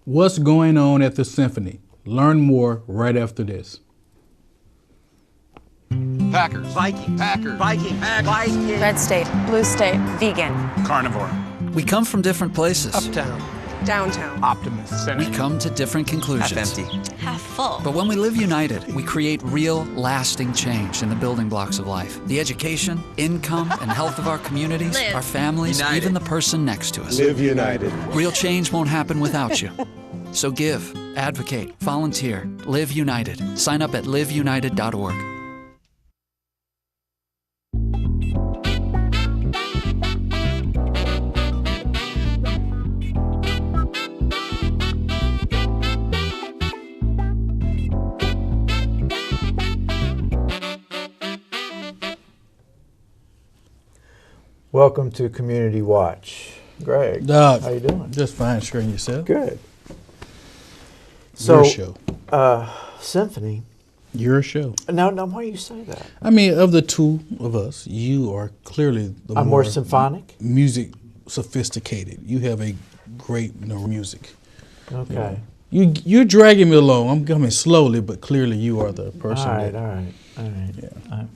What's going on at the Symphony? Learn more right after this. Packers. Vikings. Packers. Vikings. Vikings. Red state, blue state, vegan, Carnivore. We come from different places. Uptown. downtown, Optimist. We come to different conclusions. Half empty. half full. But when we live united, we create real, lasting change in the building blocks of life. The education, income, and health of our communities, Live. our families, United. even the person next to us. Live united. Real change won't happen without you. So give, advocate, volunteer, live united. Sign up at liveunited.org. Welcome to Community Watch. Greg, Doug, how you doing? Just fine, sure, and yourself? Good. Your So, show. Symphony. Your show. Now, why do you say that? I mean, of the two of us, you are clearly the I'm more symphonic? music sophisticated. You have a great music. Okay. You're dragging me along. I'm coming slowly, but clearly you are the person. All right. that-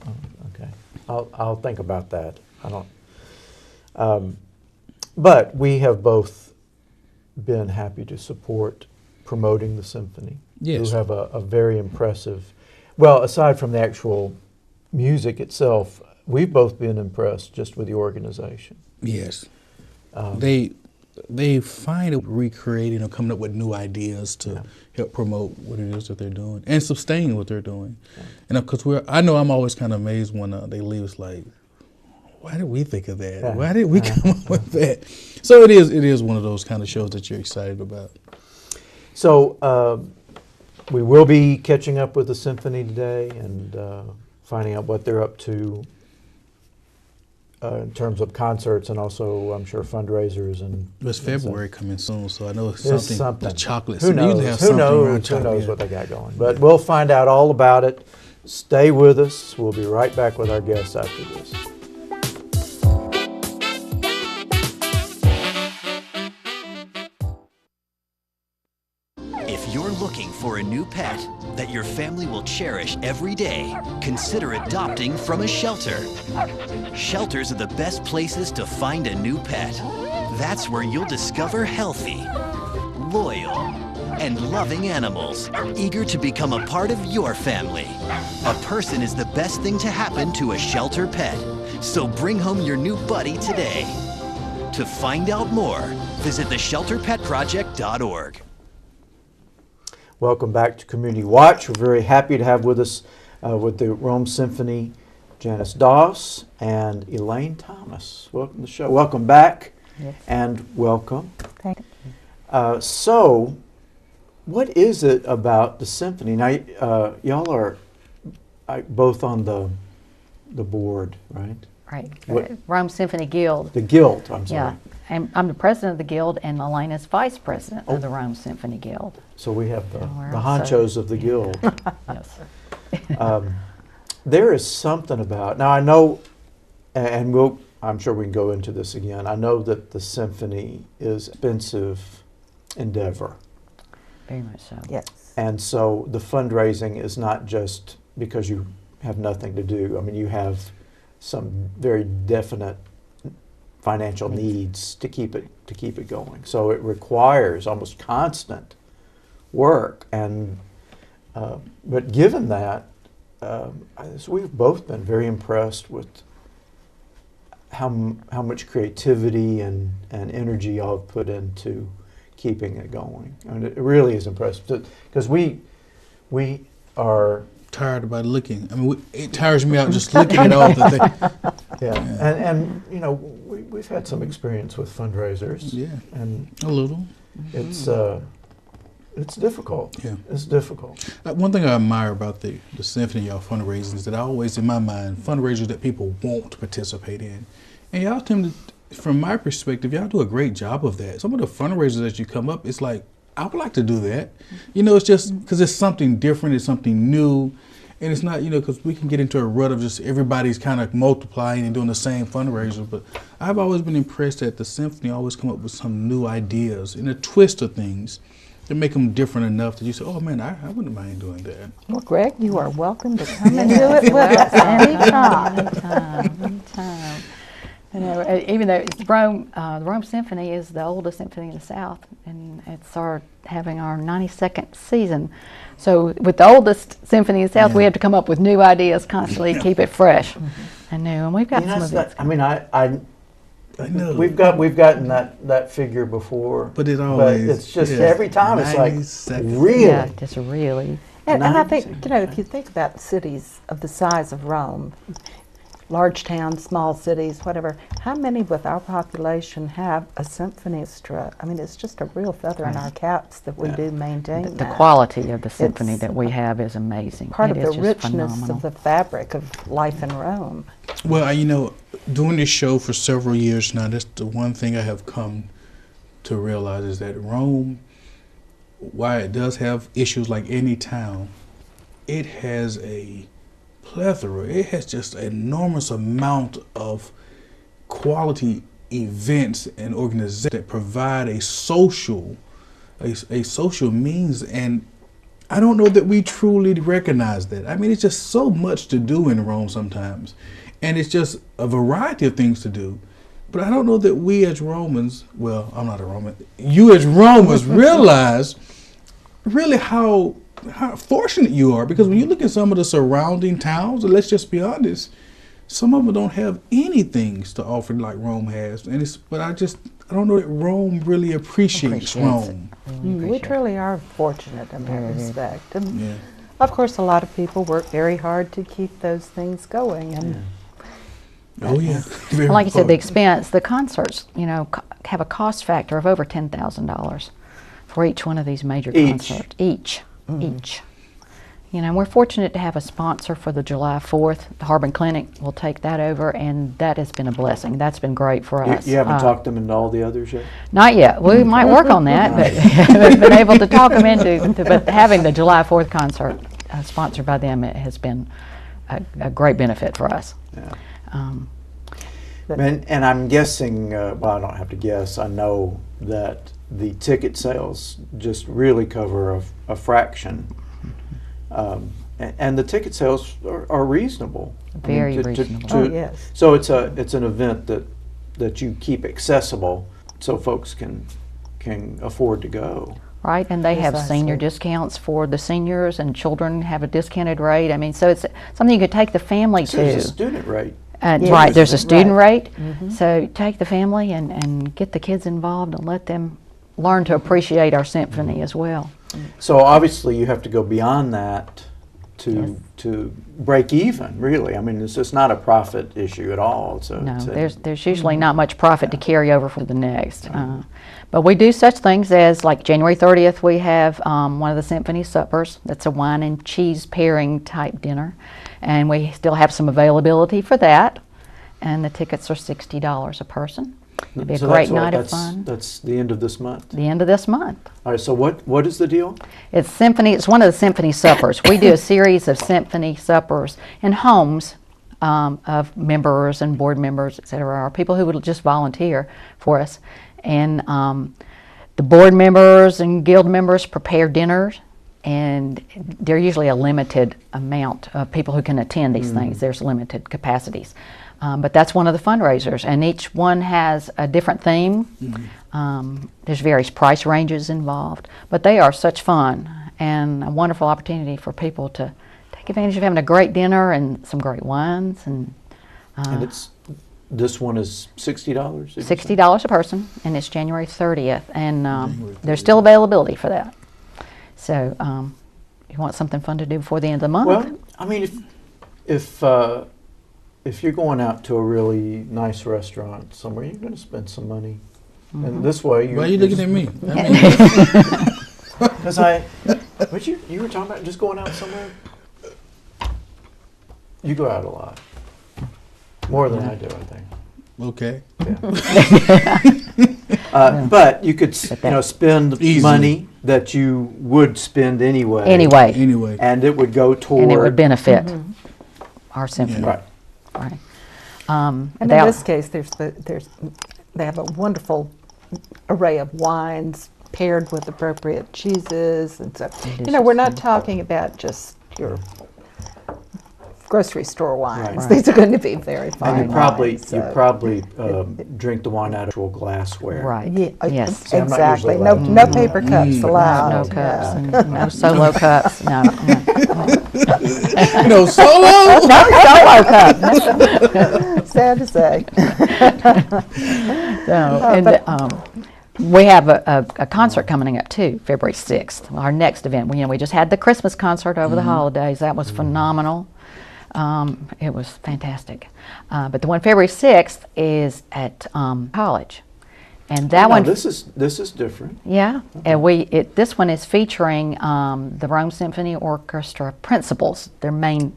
Okay. I'll think about that. I don't. But we have both been happy to support promoting the symphony. Yes. You have a very impressive. Well, aside from the actual music itself, we've both been impressed just with the organization. Yes. They find it recreating or coming up with new ideas to help promote what it is that they're doing and sustain what they're doing. Yeah. And because I know I'm always kind of amazed when they leave. It's like, why did we think of that? Yeah. Why did we come up with that? So it is one of those kind of shows that you're excited about. So we will be catching up with the symphony today and finding out what they're up to in terms of concerts and also, I'm sure, fundraisers and. It's February coming soon, so I know it's There's something. something. The chocolate. Who So they usually knows? have Who something around knows? Who chocolate. knows what they got going? But we'll find out all about it. Stay with us. We'll be right back with our guests after this. If you're looking for a new pet that your family will cherish every day, consider adopting from a shelter. Shelters are the best places to find a new pet. That's where you'll discover healthy, loyal, and loving animals, eager to become a part of your family. A person is the best thing to happen to a shelter pet, so bring home your new buddy today. To find out more, visit theshelterpetproject.org. Welcome back to Community Watch. We're very happy to have with us with the Rome Symphony, Janice Doss and Elaine Thomas. Welcome to the show. Welcome back. Yes. And welcome. Thank you. So, what is it about the symphony? Now, y'all are both on the board, right? Right. What- Rome Symphony Guild. The guild, I'm sorry. Yeah. I'm the president of the guild, and Elena's vice president of the Rome Symphony Guild. So we have the we're honchos of the guild. Yes. There is something about, now I know, and I'm sure we can go into this again, I know that the symphony is an expensive endeavor. Very much so. Yes. And so the fundraising is not just because you have nothing to do. I mean, you have some very definite financial needs to keep it going. So it requires almost constant work. And but given that, so we've both been very impressed with how much creativity and energy y'all have put into keeping it going. I mean, it really is impressive because we are Tired about looking. I mean, it tires me out just looking at all the things. yeah. And you know we've had some experience with fundraisers. Yeah. And A little. it's difficult. Yeah. It's difficult. One thing I admire about the symphony, y'all fundraising, is that I always, in my mind, fundraisers that people won't participate in. And y'all tend to, from my perspective, y'all do a great job of that. Some of the fundraisers that you come up, it's like, I would like to do that. You know, it's just because it's something different, it's something new. And it's not, you know, because we can get into a rut of just everybody's kind of multiplying and doing the same fundraiser. But I've always been impressed that the symphony always come up with some new ideas and a twist of things. to make them different enough that you say, oh man, I wouldn't mind doing that. Well, Greg, you are welcome to come and do it with us anytime. Anytime. You know, even though it's Rome, the Rome Symphony is the oldest symphony in the South, and it's having our 92nd season. So with the oldest symphony in the South, we have to come up with new ideas constantly, keep it fresh and new. And we've got some of it. I mean, I know. we've gotten that figure before, But it always, it's just every time it's like 90 seconds. really. Yeah, just really. And I 90 think, seconds. you know, if you think about cities of the size of Rome, large towns, small cities, whatever, how many with our population have a symphonyistra? I mean, it's just a real feather in our caps that we do maintain The that. quality of the symphony It's that we have is amazing. Part It of is the just richness phenomenal. of the fabric of life in Rome. Well, you know, doing this show for several years now, that's the one thing I have come to realize is that Rome, while it does have issues like any town, it has a plethora. It has just an enormous amount of quality events and organizations that provide a social means, and I don't know that we truly recognize that. I mean, it's just so much to do in Rome sometimes, and it's just a variety of things to do. But I don't know that we as Romans, well, I'm not a Roman, you as Romans realize really how fortunate you are, because when you look at some of the surrounding towns, and let's just be honest, some of them don't have anything to offer like Rome has. But I don't know that Rome really appreciates Rome. We truly are fortunate in that respect. And Yeah. of course, a lot of people work very hard to keep those things going. And Oh yeah. Very Like you said, the important. expense, the concerts, you know, have a cost factor of over $10,000 for each one of these major Each. concerts. Each. You know, we're fortunate to have a sponsor for the July 4th. The Harbin Clinic will take that over, and that has been a blessing. That's been great for us. You haven't talked them into all the others yet? Not yet. We might work on that, but haven't been able to talk them into. But having the July 4th concert sponsored by them, it has been a great benefit for us. Yeah. Um, And I'm guessing, well, I don't have to guess, I know that the ticket sales just really cover a fraction. And the ticket sales are reasonable. Very reasonable. Oh, yes. So it's an event that you keep accessible so folks can afford to go. Right, and they have Precisely. senior discounts for the seniors, and children have a discounted rate. I mean, so it's something you could take the family So there's a to. student rate. Right, Yes. there's a student Right. rate. So take the family and get the kids involved and let them learn to appreciate our symphony as well. So obviously you have to go beyond that to break even, really. I mean, it's just not a profit issue at all. No, there's usually not much profit to carry over for the next. But we do such things as, like January 30th, we have one of the symphony suppers. That's a wine and cheese pairing type dinner. And we still have some availability for that. And the tickets are $60 a person. It'll be a So great that's what- night of fun. That's the end of this month. The end of this month. All right, so what is the deal? It's symphony. It's one of the symphony suppers. We do a series of symphony suppers in homes of members and board members, et cetera, or people who would just volunteer for us. And the board members and guild members prepare dinners, and they're usually a limited amount of people who can attend these things. There's limited capacities. But that's one of the fundraisers, and each one has a different theme. There's various price ranges involved, but they are such fun and a wonderful opportunity for people to take advantage of having a great dinner and some great wines. And And this one is $60? did you say? $60 a person, and it's January 30th, and there's still availability for that. So you want something fun to do before the end of the month? Well, I mean, if you're going out to a really nice restaurant somewhere, you're going to spend some money. And this way, Why are you looking at me? Because what you were talking about just going out somewhere. You go out a lot, more than I do, I think. Okay. But you could, spend Easy. money that you would spend anyway. Anyway, And it would go toward. and it would benefit our symphony. Right. Right. And in They this case, they have a wonderful array of wines, paired with appropriate cheeses and stuff. Delicious We're not food. talking about just your grocery store wines. Right. These are going to be very fine And you probably wines, so- drink the wine out of actual glassware. Right. Yeah, Yes. See, I'm not exactly. usually No, allowed to no do paper that. cups allowed. No cups, Yeah. and no solo cups. No, Solo. no solo cup. Sad to say. We have a concert coming up too, February 6th. Our next event. We just had the Christmas concert over the holidays. That was phenomenal. It was fantastic. But the one February 6th is at college, and that one. This is different. Yeah, and this one is featuring the Rome Symphony Orchestra principals, their main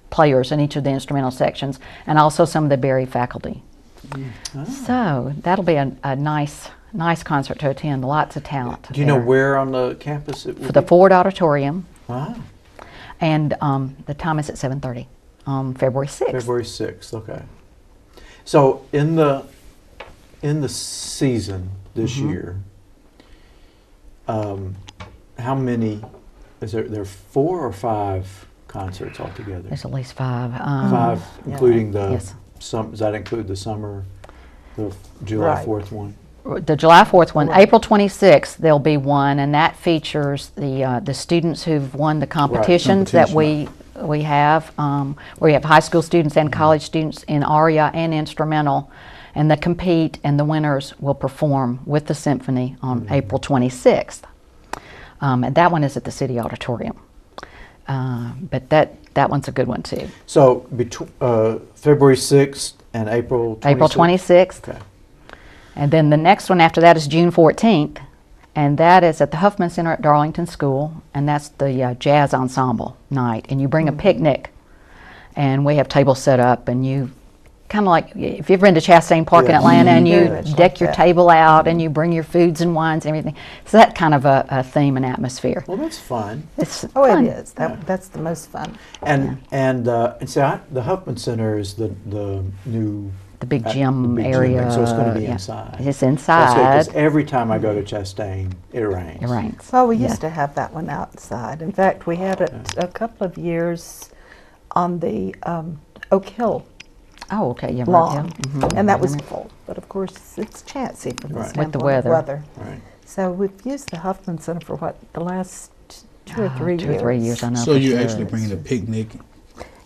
players in each of the instrumental sections, and also some of the Berry faculty. So that'll be a nice concert to attend. Lots of talent. Do you know there. where on the campus it will For the be? Ford Auditorium, Ah, and the time is at 7:30 on February 6th. February 6th. Okay. So in the season this year, how many is there? There are 4 or 5 concerts altogether. There's at least 5. 5, including the Yes. Does that include the summer, the July Right. 4th one? The July 4th one, April 26th, there'll be one, and that features the students who've won the competitions that we have. We have high school students and college students in aria and instrumental, and they compete, and the winners will perform with the symphony on April 26th. And that one is at the City Auditorium. But that one's a good one too. So between February 6th and April 26th? April 26th. Okay. And then the next one after that is June 14th, and that is at the Huffman Center at Darlington School, and that's the jazz ensemble night. And you bring a picnic, and we have tables set up, and you kind of like, if you've been to Chastain Park in Yes. Atlanta, and Very you much deck like your that. table out, and you bring your foods and wines and everything. So that kind of a theme and atmosphere. Well, that's fun. It's Oh, fun. it is. That's the most fun. And see, the Huffman Center is the new The big the gym big area. so it's going to be yeah. inside. It's That's good, 'cause inside. every time I go to Chastain, it rains. It rains. Well, we Yeah. used to have that one outside. In fact, we had it a couple of years on the Oak Hill Oh, okay. Yeah, lawn, right, yeah. and that was full. But of course, it's chancy from the Right. standpoint With the of weather. Right. So we've used the Huffman Center for the last 2 or 3 years. 2 or 3 years, I know. So for you're sure. actually bringing a picnic.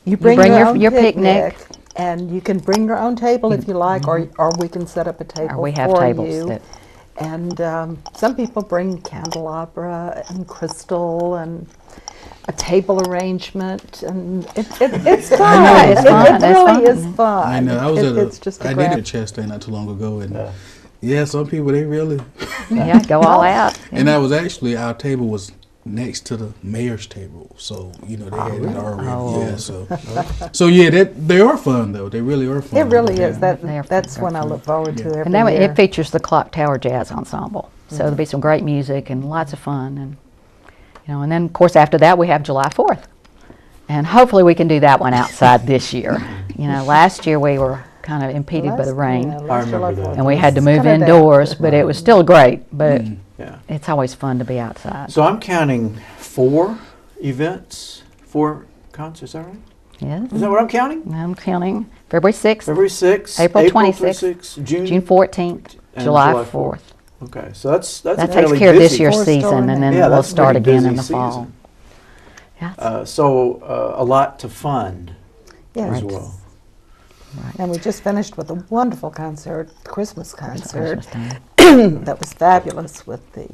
You bring, bring your, your- own your picnic. and you can bring your own table if you like, or we can set up a table Or we have for tables you. that And some people bring candelabra and crystal and a table arrangement, and it's fun. It's It fun. It's really fun. is fun. I know. I was it's just a I did grand- a Chastain not too long ago, and Yeah. yeah, some people they really. yeah, go all out. And that was actually our table was next to the mayor's table, so they had it already. Oh. Yeah, so yeah, they are fun though. They really are fun. It really Yeah. is. They're That's fun. one I look forward to every And that one, year. it features the Clock Tower Jazz Ensemble. So there'll be some great music and lots of fun, and and then of course after that we have July 4th, and hopefully we can do that one outside this year. Last year we were kind of impeded by the rain, I remember that. and we had to It's move kinda indoors, but it was still great. But Yeah. it's always fun to be outside. So I'm counting 4 events, 4 concerts. Is that right? Yes, Is that what I'm counting? I'm counting February 6th, February 6th, April 26th, June, June 14th, and July July 4th. Okay, so that's a That takes fairly care of this busy- year's Four season, storm and then Yeah, we'll that's a start pretty again in busy the fall. season. Yeah, So a lot to fund Yes. as well. And we just finished with a wonderful concert, Christmas concert, Christmas time. that was fabulous with the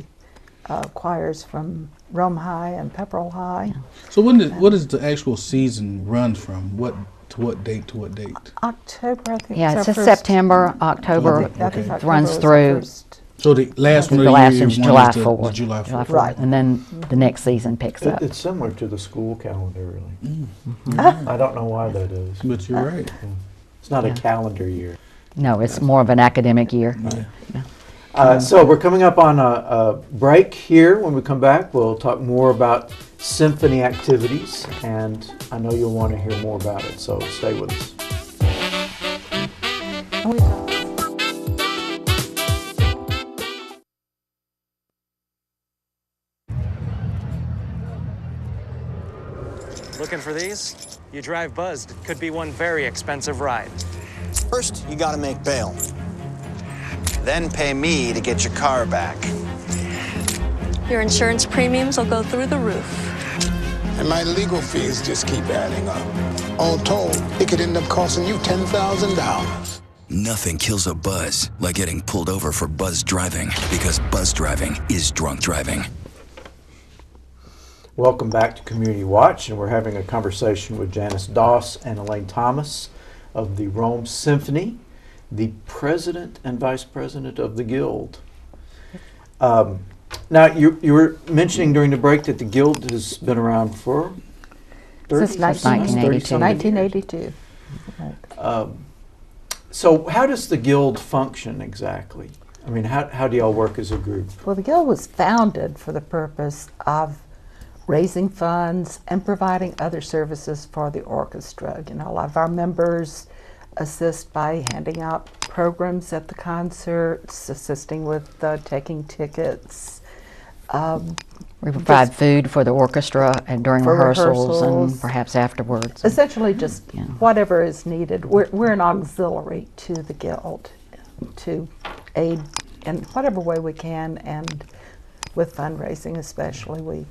choirs from Rome High and Pepperell High. So what does the actual season run from? What to what date to what date? October, I think. Yeah, is it's our a first- September, October, I think Okay. October runs was our through. first. So the last one of The the last year one's one July is the 4th. July 4th. Right. And then the next season picks up. It's similar to the school calendar, really. Mm-hmm. I don't know why that is. But you're right. It's not Yeah. a calendar year. No, it's more of an academic year. So we're coming up on a break here. When we come back, we'll talk more about symphony activities, and I know you'll want to hear more about it, so stay with us. And we- Looking for these? You drive buzzed. It could be one very expensive ride. First, you gotta make bail. Then pay me to get your car back. Your insurance premiums will go through the roof. And my legal fees just keep adding up. All told, it could end up costing you $10,000. Nothing kills a buzz like getting pulled over for buzz driving, because buzz driving is drunk driving. Welcome back to Community Watch, and we're having a conversation with Janice Doss and Elaine Thomas of the Rome Symphony, the president and vice president of the Guild. Now, you were mentioning during the break that the Guild has been around for 30, Since 1982. 1982. So how does the Guild function exactly? I mean, how do y'all work as a group? Well, the Guild was founded for the purpose of raising funds and providing other services for the orchestra. You know, a lot of our members assist by handing out programs at the concerts, assisting with taking tickets. We provide food for the orchestra and during rehearsals and perhaps afterwards. Essentially just whatever is needed. We're an auxiliary to the Guild to aid in whatever way we can, and with fundraising especially, we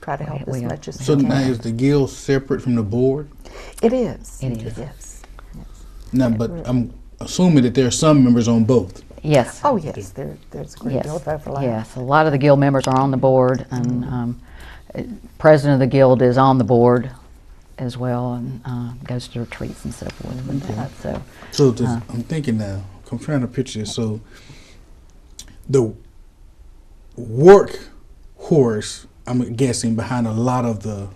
try to help as much as we can. So now is the Guild separate from the board? It is. It is. Yes. Now, but I'm assuming that there are some members on both. Yes. Oh, yes. There's a great deal of overlap. Yes, a lot of the Guild members are on the board, and president of the Guild is on the board as well, and goes to retreats and so forth with that. So I'm thinking now, I'm trying to picture this. So the workhorse, I'm guessing, behind a lot of the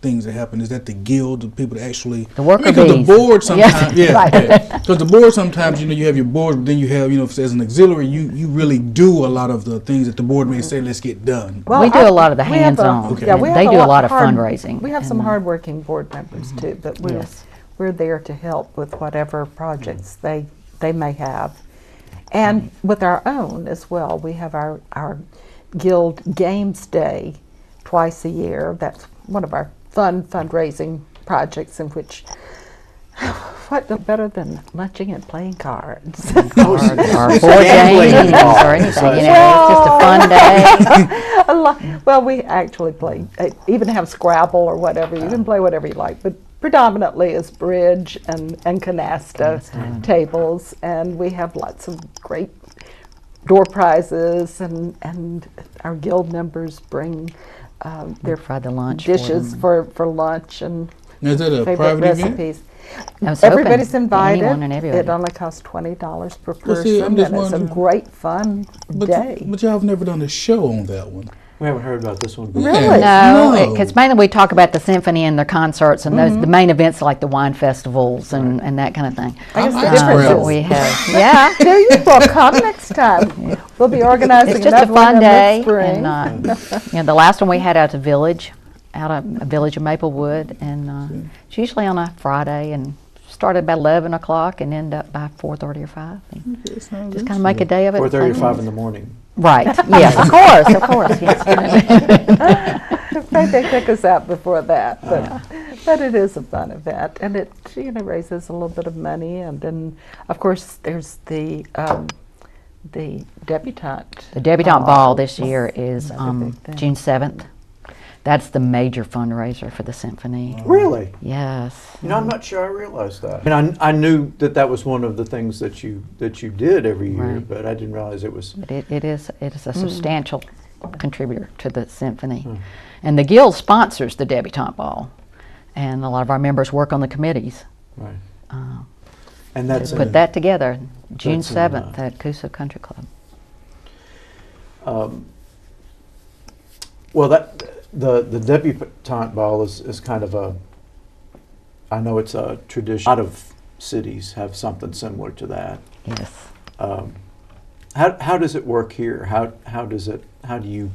things that happen, is that the Guild, the people that actually the worker because bees. The board sometimes, right. Because the board sometimes, you have your board, but then you have, if as an auxiliary, you really do a lot of the things that the board may say, let's get done. Well, we do a lot of the hands-on. Yeah, they do a lot of fundraising. We have some hardworking board members too, but we're there to help with whatever projects they may have, and with our own as well. We have our Guild Games Day twice a year. That's one of our fundraising projects in which what better than lunching and playing cards or board games or anything, it's just a fun day. Well, we actually play, even have Scrabble or whatever. You can play whatever you like, but predominantly it's bridge and canasta tables, and we have lots of great door prizes, and our Guild members bring their lunch dishes for lunch, and now, is that a favorite private recipes. event? No, it's Everybody's open. invited. Anyone and everybody. It only costs $20 per person, Well, see, I'm just and it's a wondering- great fun day. But y'all have never done a show on that one. We haven't heard about this one. Really? No, because mainly we talk about the symphony and their concerts and those the main events like the wine festivals and that kind of thing. I guess the like difference Scrabble. is We have, yeah. do you? Well, come next time. We'll be organizing It's just a another one fun in the day, spring. and the last one we had out at Village, out of a village of Maplewood, and it's usually on a Friday and started about 11 o'clock and end up by 4:30 or 5. And just kind of make a day of it. 4:30 or 5 in the morning. Right. Yes. Of course. Yes. They pick us out before that, but it is a fun event, and it raises a little bit of money, and then of course there's the debutante. The debutante ball this year is Another big thing. June 7th. That's the major fundraiser for the symphony. Really? Yes. I'm not sure I realized that. I mean, I knew that was one of the things that you did every year, Right. but I didn't realize it was. But it is a substantial contributor to the symphony. And the Guild sponsors the debutante ball, and a lot of our members work on the committees. Right. And that's to put that together, June that's in, 7th at Coosa Country Club. Well, the debutante ball is kind of a. I know it's a tradition. A lot of cities have something similar to that. Yes. How does it work here? How do you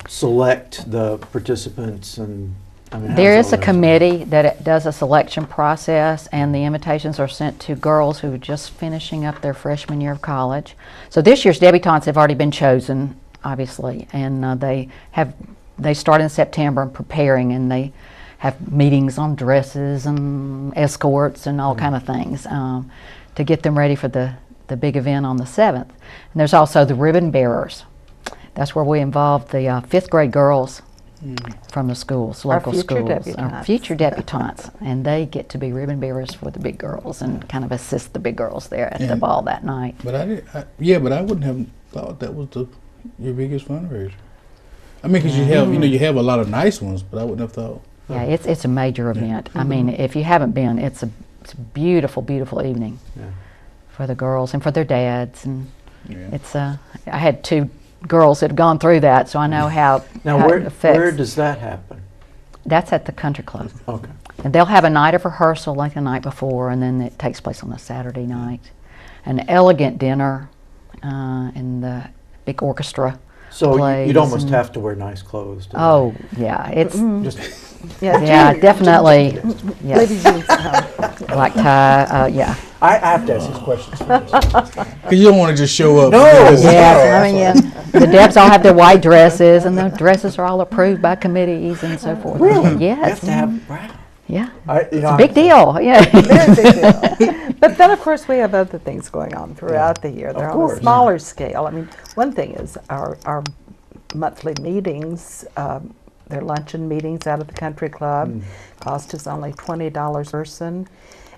select the participants and? I mean, There is a committee that does a selection process, and the invitations are sent to girls who are just finishing up their freshman year of college. So this year's debutantes have already been chosen, obviously, and they have they start in September and preparing, and they have meetings on dresses and escorts and all kind of things to get them ready for the big event on the 7th. And there's also the ribbon bearers. That's where we involve the 5th grade girls from the schools, local schools, our future debutantes, and they get to be ribbon bearers for the big girls and kind of assist the big girls there at the ball that night. But I wouldn't have thought that was your biggest fundraiser. I mean, because you have a lot of nice ones, but I wouldn't have thought. Yeah, it's a major event. I mean, if you haven't been, it's a beautiful, beautiful evening for the girls and for their dads, and it's I had 2 girls that have gone through that, so I know how. Now, how where it affects. where does that happen? That's at the country club. Okay. And they'll have a night of rehearsal like the night before, and then it takes place on a Saturday night. An elegant dinner, and the big orchestra. So plays you'd almost and- have to wear nice clothes. Oh yeah, it's Yeah, definitely. Yes. Ladies use Black tie, yeah. I have to ask these questions first. Because you don't want to just show up. No. Yes, I mean, the Debs all have their white dresses, and the dresses are all approved by committees and so forth. Really? Yes. You have to have, wow. Yeah. You It's a big deal. Yeah. Very big deal. But then, of course, we have other things going on throughout the year. They're on a smaller scale. I mean, one thing is our monthly meetings. They're luncheon meetings out at the country club. Cost us only $20 a person.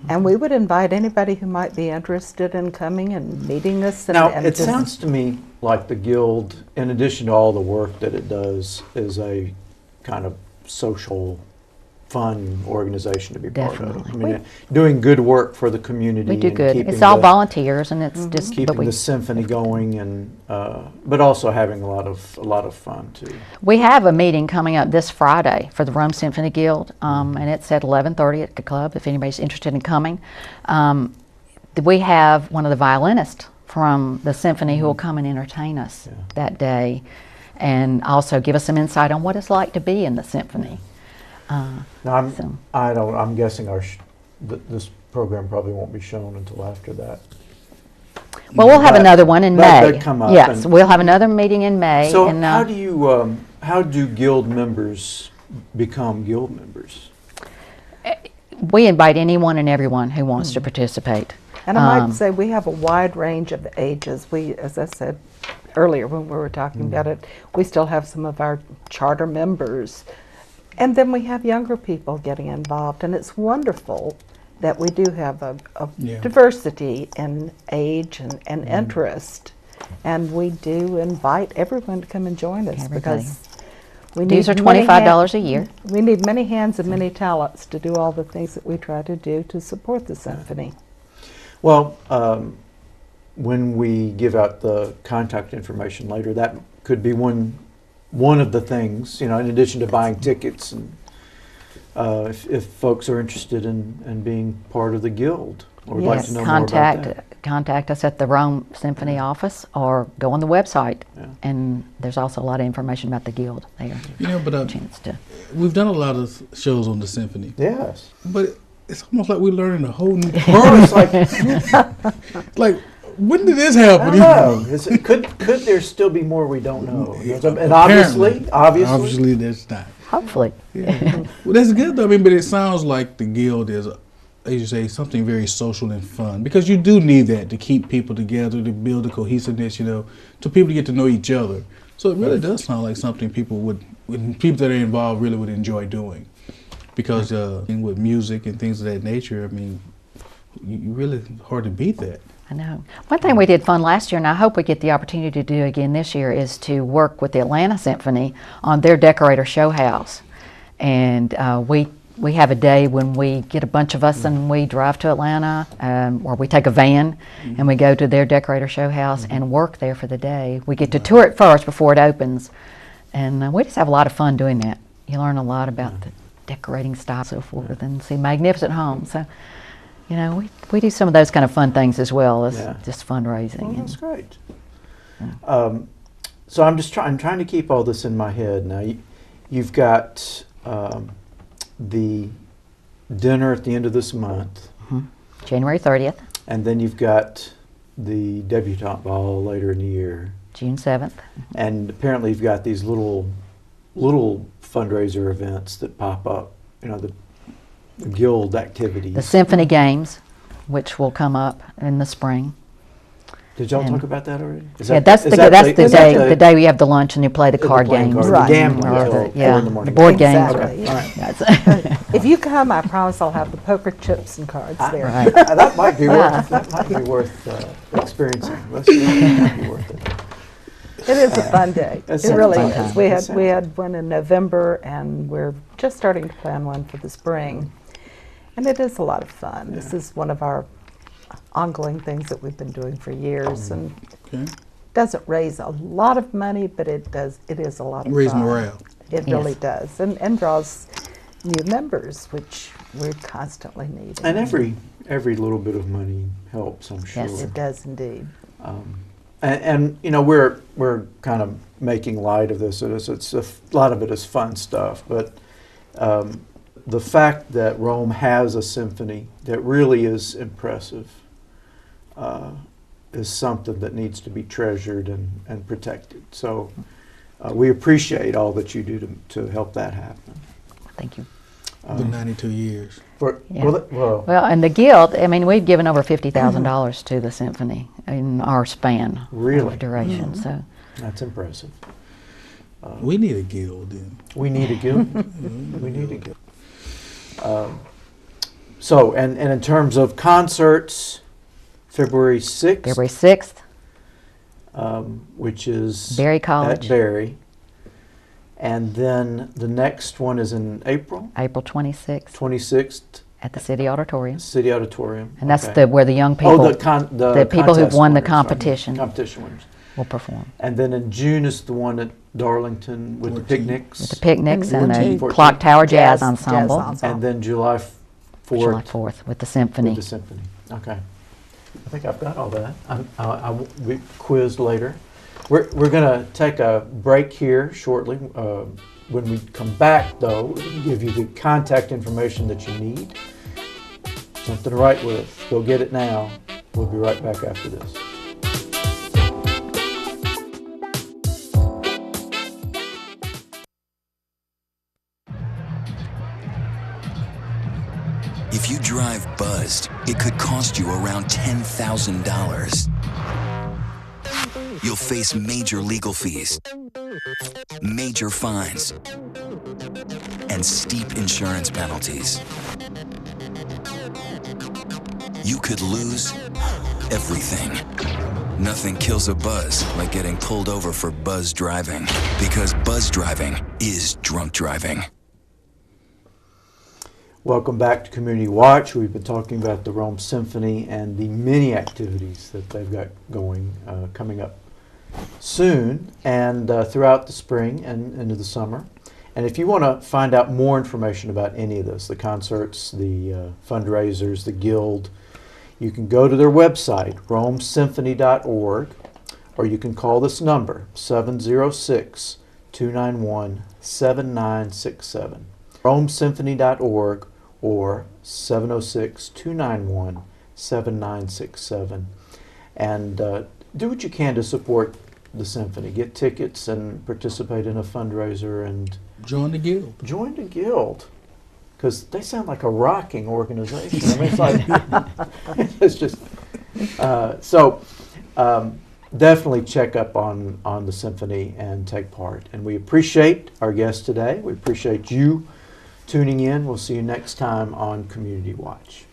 And we would invite anybody who might be interested in coming and meeting us. Now, it sounds to me like the Guild, in addition to all the work that it does, is a kind of social, fun organization to be part of. I mean, doing good work for the community. We do and good. keeping It's all the- volunteers, and it's just keeping the symphony going, and but also having a lot of fun too. We have a meeting coming up this Friday for the Rome Symphony Guild, and it's at 11:30 at the club. If anybody's interested in coming, we have one of the violinists from the symphony who will come and entertain us that day, and also give us some insight on what it's like to be in the symphony. Now, I'm guessing this program probably won't be shown until after that. Well, we'll have another one in May. That come up, yes, we'll have another meeting in May. So and, how do Guild members become Guild members? We invite anyone and everyone who wants to participate. And I might say we have a wide range of ages. We, as I said earlier when we were talking about it, we still have some of our charter members. And then we have younger people getting involved, and it's wonderful that we do have a diversity in age and interest. And we do invite everyone to come and join us because we need These are $25 a year. We need many hands and many talents to do all the things that we try to do to support the symphony. Well, when we give out the contact information later, that could be one of the things, in addition to buying tickets, and if folks are interested in being part of the Guild or would like to know more about that. Contact us at the Rome Symphony office or go on the website, and there's also a lot of information about the Guild there. But we've done a lot of shows on the symphony. Yes. But it's almost like we're learning a whole new part. like, when did this happen? I don't know. Could there still be more we don't know? And obviously there's not. Hopefully. Yeah. Well, that's good though. I mean, but it sounds like the Guild is, as you say, something very social and fun, because you do need that to keep people together, to build a cohesiveness, to people to get to know each other. So it really does sound like something people that are involved really would enjoy doing, because with music and things of that nature, I mean, you really hard to beat that. I know. One thing we did fun last year, and I hope we get the opportunity to do again this year, is to work with the Atlanta Symphony on their decorator show house. And we have a day when we get a bunch of us and we drive to Atlanta, or we take a van and we go to their decorator show house and work there for the day. We get to tour it first before it opens, and we just have a lot of fun doing that. You learn a lot about the decorating style and so forth, and see magnificent homes. So, we do some of those kind of fun things as well as just fundraising. Well, that's great. So I'm trying to keep all this in my head. Now, you've got the dinner at the end of this month. January 30th. And then you've got the debutante ball later in the year. June 7th. And apparently you've got these little little fundraiser events that pop up, the guild activities. The Symphony Games, which will come up in the spring. Did y'all talk about that already? That's the day we have the lunch and you play the card games. Right. The gambling or the board games. Exactly. Okay. All right. If you come, I promise I'll have the poker chips and cards there. Right. That might be worth experiencing. That might be worth it. It is a fun day. It really fun is. time. We had one in November, and we're just starting to plan one for the spring. And it is a lot of fun. This is one of our ongoing things that we've been doing for years, and doesn't raise a lot of money, but it is a lot of Raise fun. morale. It really does, and draws new members, which we're constantly needing. And every little bit of money helps, I'm sure. Yes, it does indeed. And we're kind of making light of this. It's a lot of it is fun stuff, but the fact that Rome has a symphony that really is impressive is something that needs to be treasured and protected. So we appreciate all that you do to help that happen. Thank you. The 92 years. Well, and the Guild, I mean, we've given over $50,000 to the symphony in our span of duration. So that's impressive. We need a guild then. We need a guild. We need a guild. So, and in terms of concerts, February 6th. February 6th. Which is Berry College. At Berry. And then the next one is in April? April 26th. 26th. At the City Auditorium. City Auditorium. And that's where the young people, the people who've won the winners, competition, competition winners will perform. And then in June is the one at Darlington with the picnics. With the picnics and the 14th. Clock Tower Jazz Ensemble. And then July 4th. July 4th with the symphony. With the symphony. Okay. I think I've got all that. I'll be quizzed later. We're going to take a break here shortly. When we come back, though, we'll give you the contact information that you need. Something to write with. Go get it now. We'll be right back after this. If you drive buzzed, it could cost you around $10,000. You'll face major legal fees, major fines, and steep insurance penalties. You could lose everything. Nothing kills a buzz like getting pulled over for buzz driving, because buzz driving is drunk driving. Welcome back to Community Watch. We've been talking about the Rome Symphony and the many activities that they've got going, coming up soon and throughout the spring and into the summer. And if you want to find out more information about any of this, the concerts, the fundraisers, the Guild, you can go to their website, romesymphony.org, or you can call this number, 706-291-7967. romesymphony.org or 706-291-7967. And do what you can to support the symphony. Get tickets and participate in a fundraiser and join the Guild. Join the Guild, because they sound like a rocking organization. I mean, it's like it's just definitely check up on the symphony and take part. And we appreciate our guest today. We appreciate you tuning in. We'll see you next time on Community Watch.